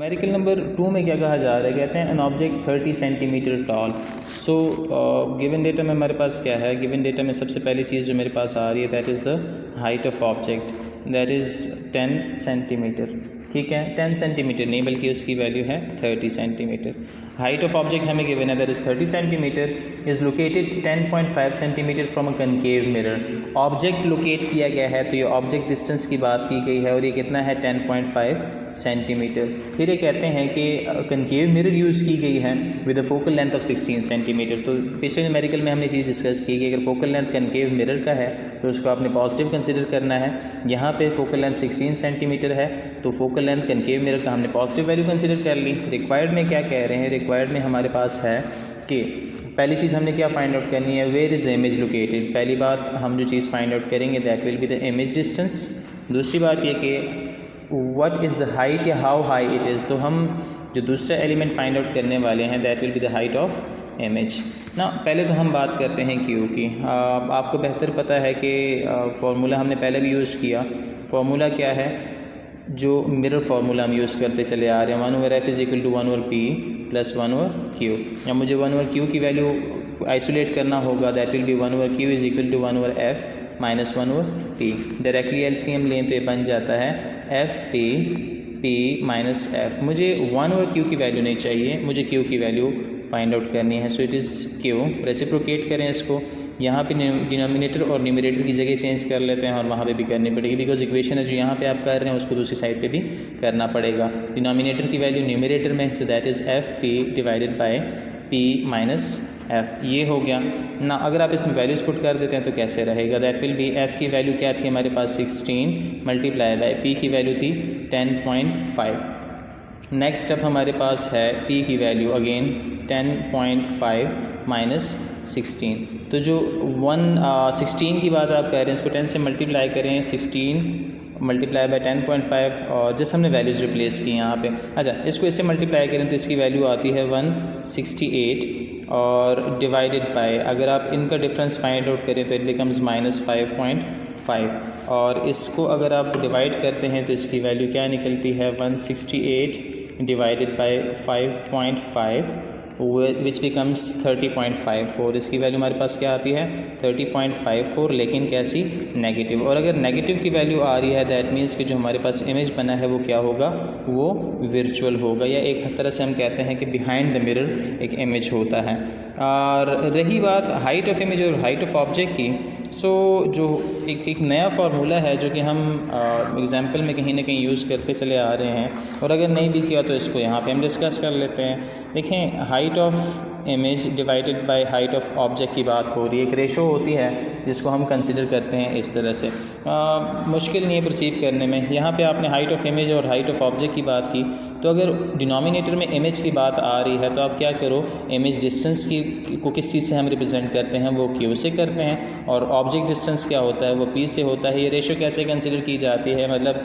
Numerical number 2 में क्या कहा जा रहा है, कहते हैं an object 30 centimetre toll. So given data में हमारे पास क्या है, गिवन डेटा में सबसे पहली चीज़ जो मेरे पास आ रही है that is the height of object, that is 10 centimetre. ठीक है, 10 सेंटीमीटर नहीं बल्कि उसकी वैल्यू है 30 सेंटीमीटर। हाइट ऑफ ऑब्जेक्ट हमें गिवन है that is 30 centimetre, is located 10.5 centimetre from a concave mirror. Object locate किया गया है तो ये ऑब्जेक्ट डिस्टेंस की बात की गई है और ये कितना है 10.5 सेंटीमीटर। फिर ये कहते हैं कि कनकेव मिरर यूज़ की गई है with a focal length of 16 centimetre. तो पिछले न्यूमेरिकल में हमने चीज़ डिस्कस की कि अगर फोकल लेंथ कनकेव मिरर का है तो उसको आपने पॉजिटिव कंसिडर करना है। यहाँ पे फोकल लेंथ 16 सेंटीमीटर है तो फोकल लेंथ कनकेव मिरर का हमने पॉजिटिव वैल्यू कंसिडर कर ली। रिक्वायर्ड में क्या कह रहे हैं, रिक्वायर्ड में हमारे पास है कि पहली चीज़ हमने क्या फाइंड आउट करनी है, where is the image located. पहली बात हम जो चीज़ फाइंड आउट करेंगे that will be the image distance. दूसरी बात ये कि व्हाट इज़ द हाइट या हाउ हाई इट इज़। तो हम जो दूसरा एलिमेंट फाइंड आउट करने वाले हैं that will be the height of image ना। पहले तो हम बात करते हैं क्यू की। आपको बेहतर पता है कि फार्मूला हमने पहले भी यूज़ किया। फार्मूला क्या है, जो मिरर फार्मूला हम यूज़ करते चले आ रहे हैं, 1/f is equal to 1/p plus 1/q। या मुझे 1/q की वैल्यू आइसोलेट करना होगा that will be 1/q is equal to 1/f minus 1/p। Directly LCM लें तो ये बन जाता है f p माइनस f। मुझे 1/q की वैल्यू नहीं चाहिए, मुझे q की वैल्यू फाइंड आउट करनी है। So it is q। Reciprocate करें इसको, यहाँ पे डिनोमिनेटर और न्यूमरेटर की जगह चेंज कर लेते हैं और वहाँ पे भी करनी पड़ेगी बिकॉज इक्वेशन है जो यहाँ पे आप कर रहे हैं उसको दूसरी साइड पे भी करना पड़ेगा। डिनोमिनेटर की वैल्यू न्यूमरेटर में, so that is F P divided by P minus F. ये हो गया ना। अगर आप इसमें वैल्यूज़ पुट कर देते हैं तो कैसे रहेगा, दैट विल बी एफ़ की वैल्यू क्या थी हमारे पास 16 मल्टीप्लाई बाय पी की वैल्यू थी 10.5। नेक्स्ट स्टेप हमारे पास है p की वैल्यू अगेन 10.5 माइनस 16। तो जो 16 की बात आप कह रहे हैं इसको 10 से मल्टीप्लाई करें, 16 मल्टीप्लाई बाय 10.5 और जैसे हमने वैल्यूज़ रिप्लेस की यहाँ पे। अच्छा, इसको इससे मल्टीप्लाई करें तो इसकी वैल्यू आती है 168 और डिवाइडेड बाय, अगर आप इनका डिफरेंस फाइंड आउट करें तो इट बिकम्स माइनस 5.5 और इसको अगर आप डिवाइड करते हैं तो इसकी वैल्यू क्या निकलती है 168 डिवाइडेड बाय 5.5 विच बिकम्स 30.54। इसकी वैल्यू हमारे पास क्या आती है 30.54, लेकिन कैसी, नेगेटिव। और अगर नेगेटिव की वैल्यू आ रही है दैट मीन्स कि जो हमारे पास इमेज बना है वो क्या होगा, वो वर्चुअल होगा, या एक तरह से हम कहते हैं कि बिहाइंड द मिरर एक इमेज होता है। और रही बात हाइट ऑफ इमेज और हाइट ऑफ ऑब्जेक्ट की, सो जो एक नया फार्मूला है जो कि हम एग्जाम्पल में कहीं ना कहीं यूज़ करते चले आ रहे हैं और अगर नहीं भी किया तो इसको यहाँ पे हम डिस्कस कर लेते हैं। देखें, height of image divided by height of object की बात हो रही है, एक रेशो होती है जिसको हम कंसिडर करते हैं इस तरह से। मुश्किल नहीं है परसीव करने में। यहाँ पे आपने हाइट ऑफ इमेज और हाइट ऑफ ऑब्जेक्ट की बात की, तो अगर डिनोमिनेटर में इमेज की बात आ रही है तो आप क्या करो, इमेज डिस्टेंस को किस चीज़ से हम रिप्रेजेंट करते हैं, वो क्यू से करते हैं, और ऑब्जेक्ट डिस्टेंस क्या होता है वो पी से होता है। ये रेशो कैसे कंसिडर की जाती है, मतलब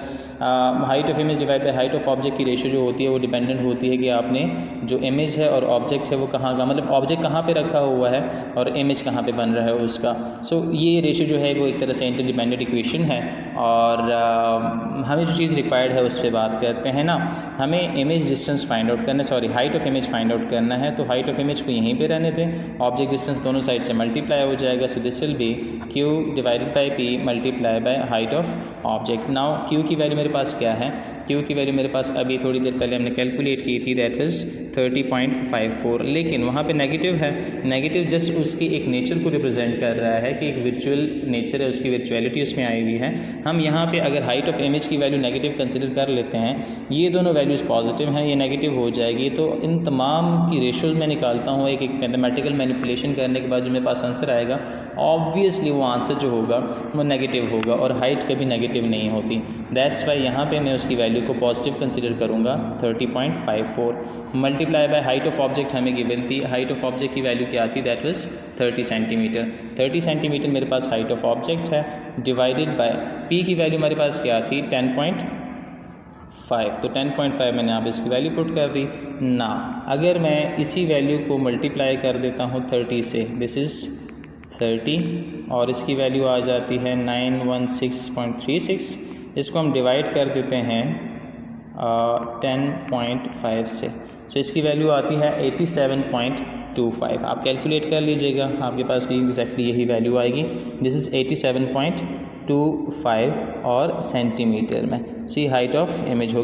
height of image divide by height of object की रेशो जो होती है वो डिपेंडेंट होती है कि आपने जो इमेज है और ऑब्जेक्ट है वो कहाँ का, मतलब ऑब्जेक्ट कहाँ पे रखा हुआ है और इमेज कहाँ पे बन रहा है उसका। सो ये रेशो जो है वो एक तरह से इंटरडिपेंडेंट इक्वेशन है। और हमें जो चीज़ रिक्वायर्ड है उस पर बात करते हैं ना। हमें इमेज डिस्टेंस फाइंड आउट करना, sorry height of image find out करना है। तो हाइट ऑफ इमेज को यहीं पे रहने दें, ऑब्जेक्ट डिस्टेंस दोनों साइड से मल्टीप्लाई हो जाएगा। So this will be Q divided by P multiply by height of object. Now Q की वैल्यू मेरे पास क्या है, क्यू की वैल्यू मेरे पास अभी थोड़ी देर पहले हमने कैलकुलेट की थी, दैट इज़ 30.54, लेकिन वहाँ पे नेगेटिव है। नेगेटिव जस्ट उसकी एक नेचर को रिप्रेजेंट कर रहा है कि एक वर्चुअल नेचर है, उसकी वर्चुअलिटी उसमें आई हुई है। हम यहाँ पे अगर हाइट ऑफ इमेज की वैल्यू नेगेटिव कंसिडर कर लेते हैं, ये दोनों वैल्यूज़ पॉजिटिव हैं, ये नेगेटिव हो जाएगी, तो इन तमाम की रेशोज़ मैं निकालता हूँ एक मैथमेटिकल मैनिपुलेशन करने के बाद जो मेरे पास आंसर आएगा, ऑब्वियसली वो आंसर जो होगा वो नेगेटिव होगा और हाइट कभी नेगेटिव नहीं होती। दैट्स वाई यहाँ पे मैं उसकी वैल्यू को पॉजिटिव कंसिडर करूँगा 30.54 multiply by height of object हमें गिवन थी। हाइट ऑफ ऑब्जेक्ट की वैल्यू क्या थी, दैट वाज 30 सेंटीमीटर। 30 सेंटीमीटर मेरे पास हाइट ऑफ ऑब्जेक्ट है, डिवाइडेड बाय पी की वैल्यू हमारे पास क्या थी 10.5, तो 10.5 मैंने आप इसकी वैल्यू पुट कर दी ना। अगर मैं इसी वैल्यू को मल्टीप्लाई कर देता हूँ 30 से, दिस इज़ 30 और इसकी वैल्यू आ जाती है 916.36। इसको हम डिवाइड कर देते हैं 10.5 से। सो इसकी वैल्यू आती है 87.25। आप कैलकुलेट कर लीजिएगा, आपके पास भी एग्जैक्टली यही वैल्यू आएगी। दिस इज़ 87.25 और सेंटीमीटर में। सो ये हाइट ऑफ इमेज होगी।